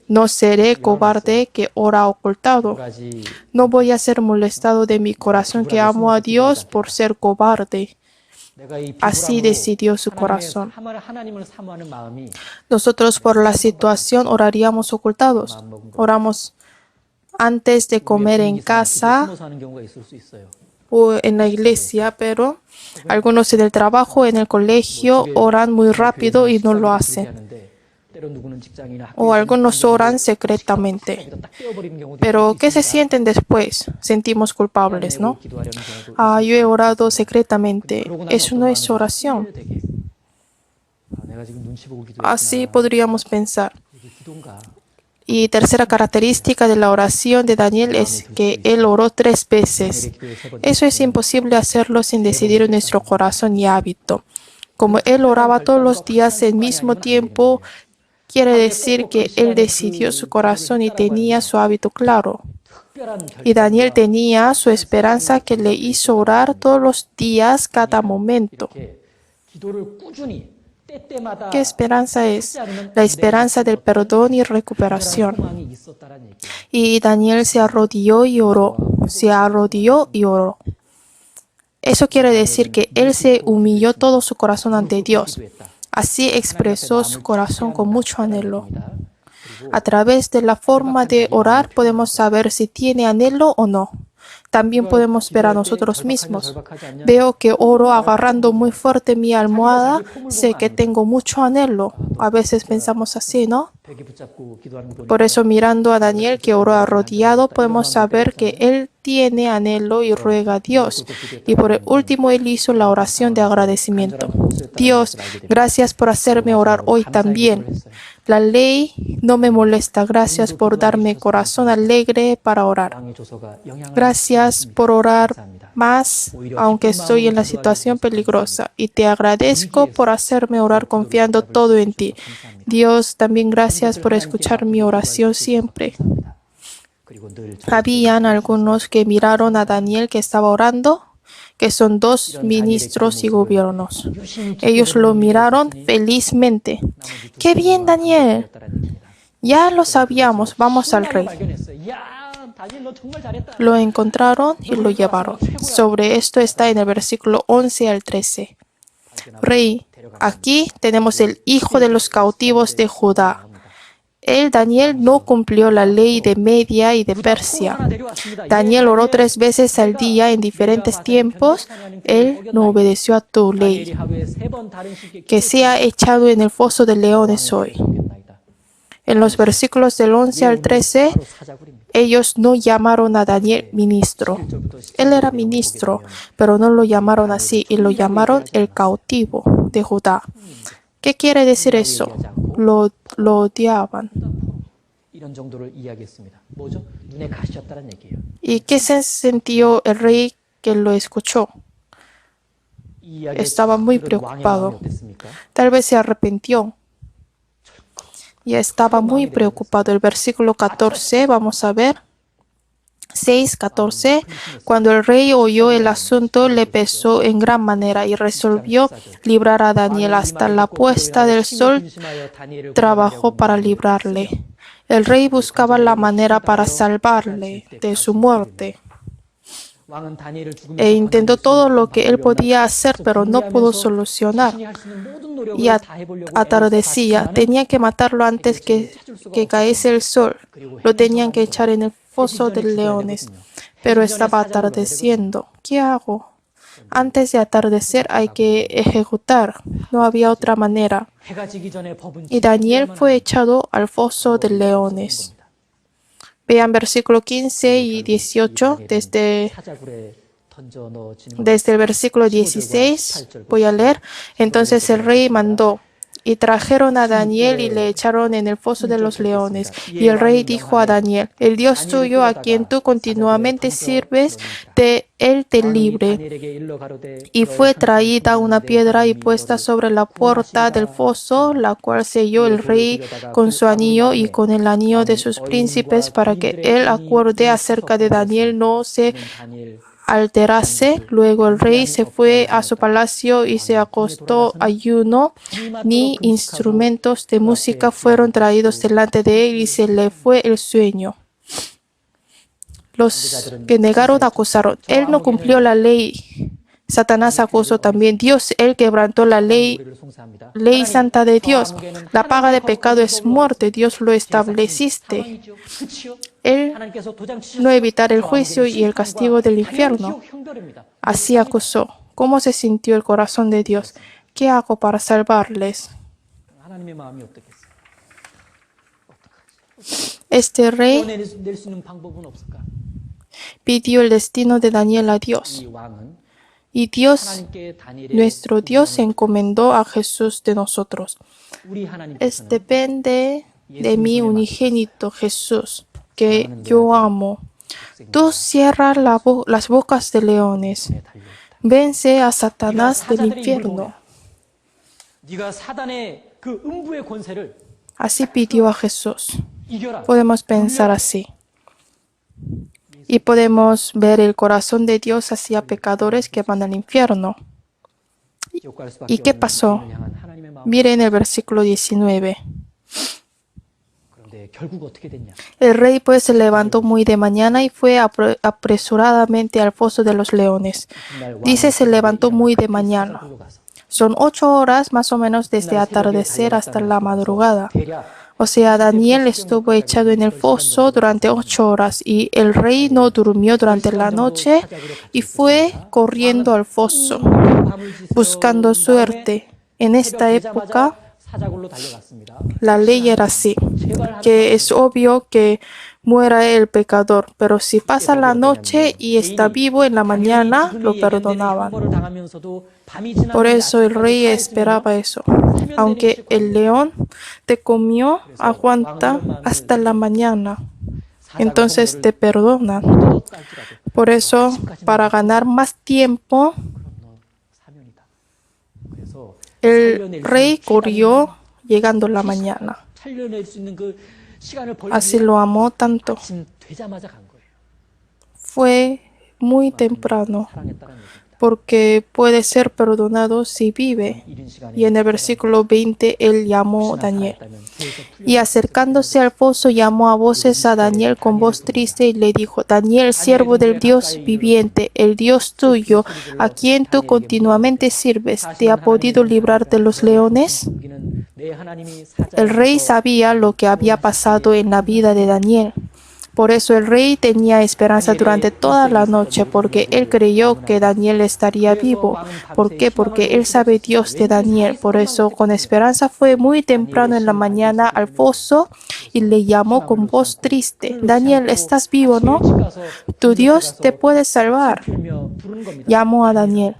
No seré cobarde que ora ocultado. No voy a ser molestado de mi corazón que amo a Dios por ser cobarde. Así decidió su corazón. Nosotros por la situación oraríamos ocultados. Oramos antes de comer en casa o en la iglesia, pero algunos en el trabajo, en el colegio, oran muy rápido y no lo hacen. O algunos oran secretamente. Pero ¿qué se sienten después? Sentimos culpables, ¿no? Yo he orado secretamente. Eso no es oración. Así podríamos pensar. Y tercera característica de la oración de Daniel es que él oró 3 veces. Eso es imposible hacerlo sin decidir en nuestro corazón y hábito. Como él oraba todos los días al mismo tiempo, quiere decir que él decidió su corazón y tenía su hábito claro. Y Daniel tenía su esperanza que le hizo orar todos los días, cada momento. ¿Qué esperanza es? La esperanza del perdón y recuperación. Y Daniel se arrodilló y oró. Se arrodilló y oró. Eso quiere decir que él se humilló todo su corazón ante Dios. Así expresó su corazón con mucho anhelo. A través de la forma de orar podemos saber si tiene anhelo o no. También podemos ver a nosotros mismos. Veo que oro agarrando muy fuerte mi almohada. Sé que tengo mucho anhelo. A veces pensamos así, ¿no? Por eso, mirando a Daniel que oró arrodillado, podemos saber que él tiene anhelo y ruega a Dios. Y por último, él hizo la oración de agradecimiento. Dios, gracias por hacerme orar hoy también. La ley no me molesta. Gracias por darme corazón alegre para orar. Gracias por orar más, aunque estoy en la situación peligrosa. Y te agradezco por hacerme orar confiando todo en ti. Dios, también gracias por escuchar mi oración siempre. Habían algunos que miraron a Daniel que estaba orando, que son dos ministros y gobiernos. Ellos lo miraron felizmente. ¡Qué bien, Daniel! Ya lo sabíamos, vamos al rey. Lo encontraron y lo llevaron. Sobre esto está en el versículo 11 al 13. Rey, aquí tenemos el hijo de los cautivos de Judá. Él, Daniel, no cumplió la ley de Media y de Persia. Daniel oró 3 veces al día en diferentes tiempos. Él no obedeció a tu ley. Que sea echado en el foso de leones hoy. En los versículos del 11 al 13, ellos no llamaron a Daniel ministro. Él era ministro, pero no lo llamaron así y lo llamaron el cautivo de Judá. ¿Qué quiere decir eso? Lo odiaban. ¿Y qué se sintió el rey que lo escuchó? Estaba muy preocupado. Tal vez se arrepintió. Y estaba muy preocupado. El versículo 14, vamos a ver. 6:14. Cuando el rey oyó el asunto, le pesó en gran manera y resolvió librar a Daniel hasta la puesta del sol. Trabajó para librarle. El rey buscaba la manera para salvarle de su muerte. E intentó todo lo que él podía hacer, pero no pudo solucionar. Y atardecía. Tenía que matarlo antes que cayese el sol. Lo tenían que echar en el foso de leones. Pero estaba atardeciendo. ¿Qué hago? Antes de atardecer hay que ejecutar. No había otra manera. Y Daniel fue echado al foso de leones. Vean versículo 15 y 18 desde el versículo 16. Voy a leer. Entonces el rey mandó y trajeron a Daniel y le echaron en el foso de los leones. Y el rey dijo a Daniel: el Dios tuyo, a quien tú continuamente sirves, él te libre. Y fue traída una piedra y puesta sobre la puerta del foso, la cual selló el rey con su anillo y con el anillo de sus príncipes, para que el acuerde acerca de Daniel no se alterase. Luego el rey se fue a su palacio y se acostó ayuno. Ni instrumentos de música fueron traídos delante de él y se le fue el sueño. Los que negaron acusaron: él no cumplió la ley. Satanás acusó también: Dios, él quebrantó la ley santa de Dios. La paga de pecado es muerte. Dios lo estableciste. Él no evitar el juicio y el castigo del infierno. Así acusó. ¿Cómo se sintió el corazón de Dios? ¿Qué hago para salvarles? Este rey pidió el destino de Daniel a Dios. Y Dios, nuestro Dios, encomendó a Jesús de nosotros. Depende de mi unigénito Jesús, que yo amo. Tú cierras las bocas de leones. Vence a Satanás del infierno. Así pidió a Jesús. Podemos pensar así. Y podemos ver el corazón de Dios hacia pecadores que van al infierno. ¿Y qué pasó? Miren el versículo 19. 네, 결국 어떻게 됐냐? El rey pues se levantó muy de mañana y fue apresuradamente al foso de los leones. 이튿날 Dice se levantó muy de mañana. 사자굴로 가서 Son 8 horas más o menos desde atardecer hasta la madrugada. O sea, Daniel estuvo echado en el foso durante 8 horas y el rey no durmió durante la noche y fue corriendo al foso, buscando suerte. En esta época, 사자굴로 달려갔습니다. la ley era así, que es obvio que muera el pecador, pero si pasa la noche y está vivo en la mañana, lo perdonaban. Por eso el rey esperaba eso. Aunque el león te comió, aguanta hasta la mañana. Entonces te perdonan. Por eso, para ganar más tiempo, el rey corrió llegando la mañana. Así lo amó tanto. 아침 되자마자 간 거예요. Fue muy temprano, 사랑했다는 얘기입니다. porque puede ser perdonado si vive. 이른 시간에 Y en el versículo 20, él llamó a Daniel. Y acercándose al foso, llamó a voces a Daniel con voz triste y le dijo: Daniel, siervo del Dios viviente, el Dios tuyo, a quien tú continuamente sirves, ¿te ha podido librar de los leones? El rey sabía lo que había pasado en la vida de Daniel. Por eso el rey tenía esperanza durante toda la noche, porque él creyó que Daniel estaría vivo. ¿Por qué? Porque él sabe Dios de Daniel. Por eso con esperanza fue muy temprano en la mañana al foso y le llamó con voz triste: Daniel, ¿estás vivo, no? Tu Dios te puede salvar. Llamó a Daniel.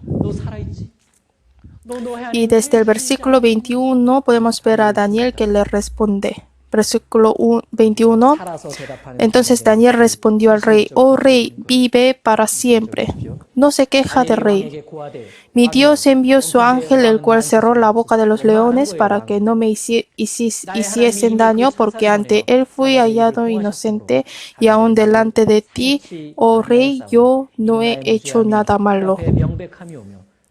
Y desde el versículo 21 podemos ver a Daniel que le responde. Versículo 21. Entonces Daniel respondió al rey: Oh rey, vive para siempre. No se queja del rey. Mi Dios envió su ángel, el cual cerró la boca de los leones para que no me hiciesen daño, porque ante él fui hallado inocente y aún delante de ti, oh rey, yo no he hecho nada malo.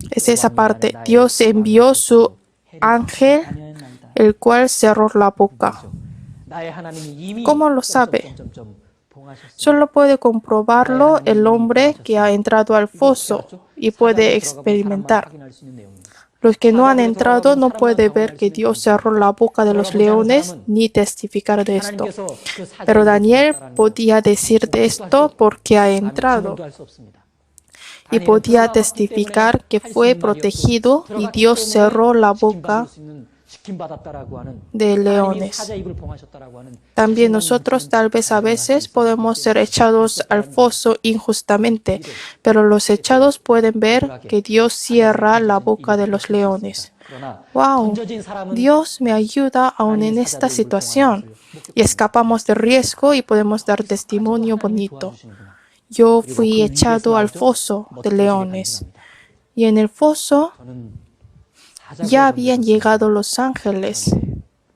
Es esa parte. Dios envió su ángel, el cual cerró la boca. ¿Cómo lo sabe? Solo puede comprobarlo el hombre que ha entrado al foso y puede experimentar. Los que no han entrado no pueden ver que Dios cerró la boca de los leones ni testificar de esto. Pero Daniel podía decir de esto porque ha entrado. Y podía testificar que fue protegido y Dios cerró la boca de leones. También nosotros tal vez a veces podemos ser echados al foso injustamente, pero los echados pueden ver que Dios cierra la boca de los leones. ¡Wow! Dios me ayuda aún en esta situación y escapamos del riesgo y podemos dar testimonio bonito. Yo fui echado al foso de leones y en el foso ya habían llegado los ángeles.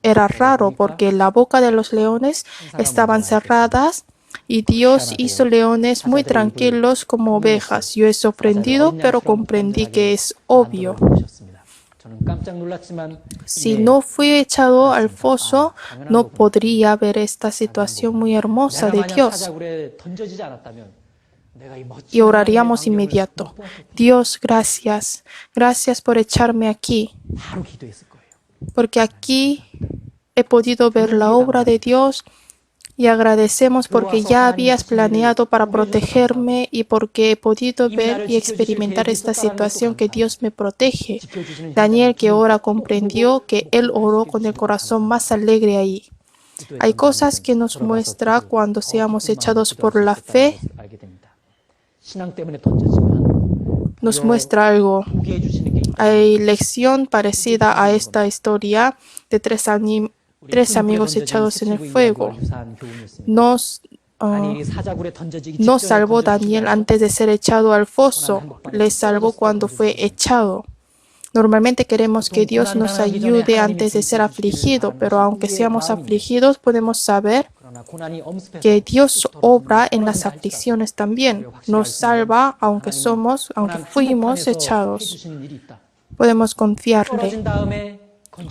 Era raro porque la boca de los leones estaban cerradas y Dios hizo leones muy tranquilos como ovejas. Yo he sorprendido, pero comprendí que es obvio. Si no fui echado al foso, no podría ver esta situación muy hermosa de Dios. Y oraríamos inmediato: Dios, gracias. Gracias por echarme aquí. Porque aquí he podido ver la obra de Dios y agradecemos porque ya habías planeado para protegerme y porque he podido ver y experimentar esta situación que Dios me protege. Daniel, que ora, comprendió que él oró con el corazón más alegre ahí. Hay cosas que nos muestra cuando seamos echados por la fe. Nos muestra algo. Hay lección parecida a esta historia de tres amigos echados en el fuego. No salvó Daniel antes de ser echado al foso, le salvó cuando fue echado. Normalmente queremos que Dios nos ayude antes de ser afligido, pero aunque seamos afligidos, podemos saber que Dios obra en las aflicciones también. Nos salva aunque fuimos echados. Podemos confiarle.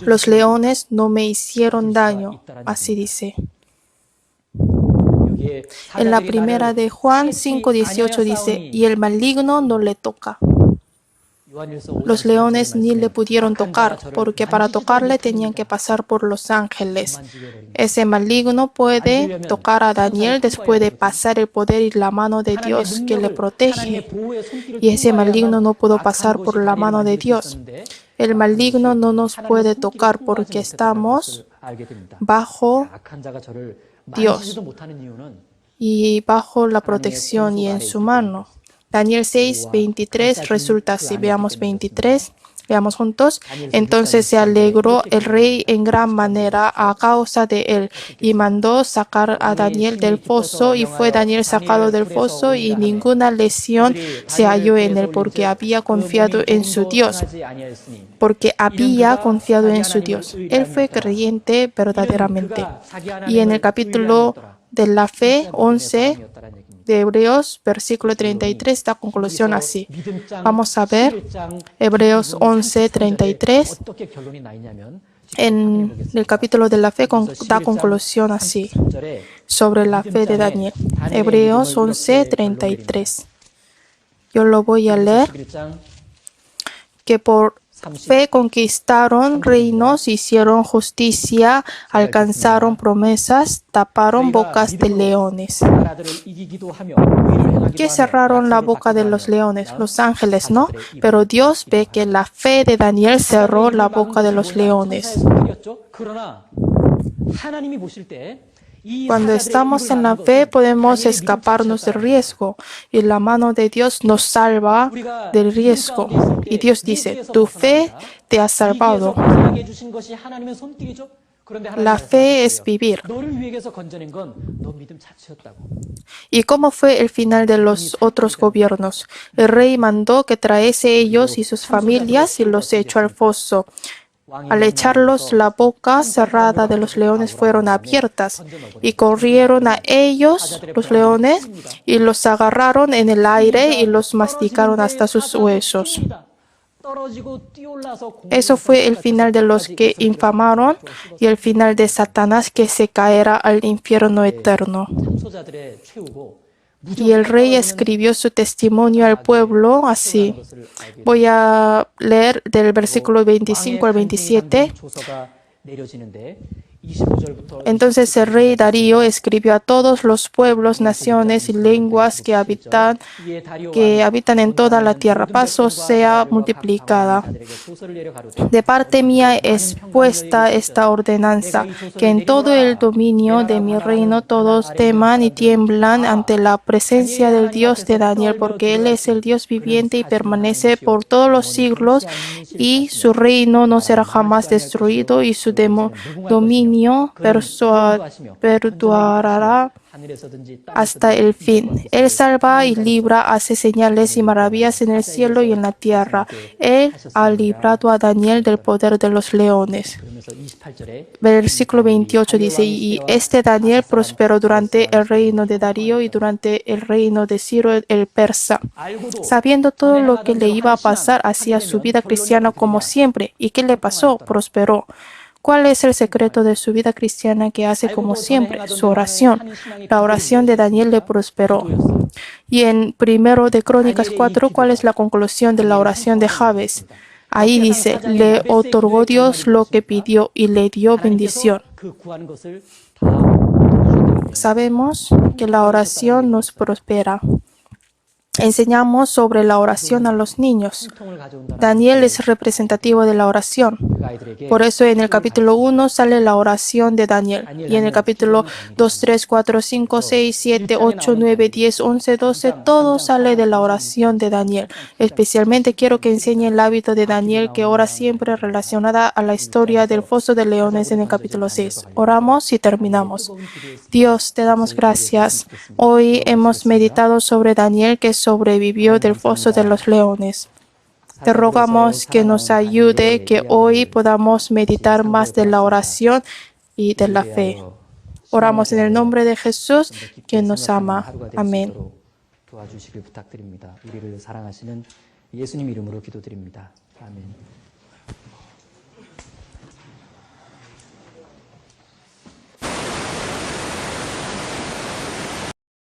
Los leones no me hicieron daño, así dice. 거기에 En la 사자들이 primera 나를 de Juan 셋이 5:18 dice, 다녀야 y el maligno no le toca. 요한일서 5장 Los 18절의 leones ni le 말씀에 pudieron 악한 자가 tocar, 저를 porque para 만지지도 tocarle 못하는 tenían que 이라 pasar por los ángeles. 만지게 버립니다. Ese maligno puede 만지려면 tocar a 천사의 Daniel 손 봐야 después de 되거든요. pasar el poder y la mano de 하나님의 Dios que le 능력을 하나님의 protege. 보호의 손길을 Y ese maligno 통과해야만 no pudo 악한 pasar 것이 por la 다니엘을 mano de 만질 수 Dios. 있었는데 El 악한 maligno 것이 no nos 하나님의 puede 손길을 tocar 통과하지 porque 못했다는 estamos 것을 알게 됩니다. bajo 악한 자가 저를 Dios 만지지도 못하는 이유는 y bajo la 하나님의 protección y 권속 en 아래 su 있기 mano. 때문에 Daniel 보호와 6:23 감싸심 resulta 그 así. 안에 있기 Veamos 때문에 그렇습니다. 23. Veamos juntos. 다니엘서 Entonces 6장 se 20절에 alegró 이렇게 el rey 기록합니다. en gran 20절 manera a 읽어주십시오. causa de él y mandó sacar a 왕이 Daniel del 심히 기뻐서 foso y fue 명하여 Daniel sacado 다니엘을 del 불에서 foso y 올리라 하매 ninguna lesión 그들이 se 다니엘을 halló en 불에서 él porque 올린즉 había 그 confiado 몸이 en su 조금도 Dios. 상하지 아니하였으니 Porque 이는 había 그가 confiado 자기 en su 하나님을 Dios. Él fue 의뢰함이었더라. creyente 이는 verdaderamente. 그가 자기 Y en el 하나님을 capítulo 의뢰함이었더라. de la fe 진짜 믿음의 11 사람이었다라는 얘기입니다. de Hebreos, versículo 결론이 33, da conclusión 여기서 así. 믿음장 Vamos a ver 11장 Hebreos 뒷부분 11:33. 33절에 어떻게 결론이 나 있냐면 직접 확인해 En el 보겠습니다. capítulo de la fe 여기서 da 11장 conclusión así 33절에 sobre la fe de Daniel. 다니엘의 Hebreos 믿음을 이렇게 결론 11:33. Yo lo voy a 내립니다. leer. 11장 Que por fe conquistaron reinos, hicieron justicia, alcanzaron promesas, taparon bocas de leones. 나라들을 이기기도 하며 의를 행하기도 Que 하며 cerraron la 약속을 boca de 받기도 los 하며 leones, 다음 los ángeles, ¿no? 사자들의 입을 Pero Dios ve 막기도 que 하라. la fe de Daniel cerró 사자들의 la 입을 막은 boca de 것이 los 뭐냐? leones. 천사의 손길이었죠. 그러나 하나님이 보실 때 이 Cuando 사자들의 estamos 입을 en la 막은 fe 것은 podemos 다니엘의 믿음 escaparnos del 탓이었다라는 riesgo y la mano de Dios nos salva 우리가 del 믿음 riesgo. 가운데 있을 Y 때 Dios dice, 위기에서 tu fe 벗어납니다. te ha 위기에서 salvado. 벗어나게 해주신 것이 하나님의 손길이죠. 그런데 하나님 La fe es 말씀하실 vivir. 거예요. 너를 위기에서 건져낸 건 너 믿음 자체였다고. ¿Y cómo fue el final de los otros gobiernos? El rey mandó que traese ellos y sus familias y los echó al foso. Al echarlos, la boca cerrada de los leones fueron abiertas y corrieron a ellos, los leones, y los agarraron en el aire y los masticaron hasta sus huesos. Eso fue el final de los que infamaron y el final de Satanás que se caerá al infierno eterno. Y el rey escribió su testimonio al pueblo así. Voy a leer del versículo 25 al 27. Entonces el rey Darío escribió a todos los pueblos, naciones y lenguas que habitan en toda la tierra. Paz os sea multiplicada. De parte mía es puesta esta ordenanza, que en todo el dominio de mi reino todos teman y tiemblan ante la presencia del Dios de Daniel, porque Él es el Dios viviente y permanece por todos los siglos, y su reino no será jamás destruido, y su dominio perdurará hasta el fin. Él salva y libra, hace señales y maravillas en el cielo y en la tierra. Él ha librado a Daniel del poder de los leones. Versículo 28 dice, y este Daniel prosperó durante el reino de Darío y durante el reino de Ciro el persa. Sabiendo todo lo que le iba a pasar, hacía su vida cristiana como siempre. ¿Y qué le pasó? Prosperó. ¿Cuál es el secreto de su vida cristiana que hace como siempre? Su oración. La oración de Daniel le prosperó. Y en 1 de Crónicas 4, ¿cuál es la conclusión de la oración de Jabes? Ahí dice, le otorgó Dios lo que pidió y le dio bendición. Sabemos que la oración nos prospera. Enseñamos sobre la oración a los niños. Daniel es representativo de la oración. Por eso en el capítulo 1 sale la oración de Daniel. Y en el capítulo 2, 3, 4, 5, 6, 7, 8, 9, 10, 11, 12, todo sale de la oración de Daniel. Especialmente quiero que enseñe el hábito de Daniel que ora siempre relacionada a la historia del foso de leones en el capítulo 6. Oramos y terminamos. Dios, te damos gracias. Hoy hemos meditado sobre Daniel que sobrevivió del foso de los leones. Te rogamos que nos ayude, que hoy podamos meditar más de la oración y de la fe. Oramos en el nombre de Jesús, quien nos ama. Amén. 도와주시길 부탁드립니다. 우리를 사랑하시는 예수님 이름으로 기도드립니다. 아멘.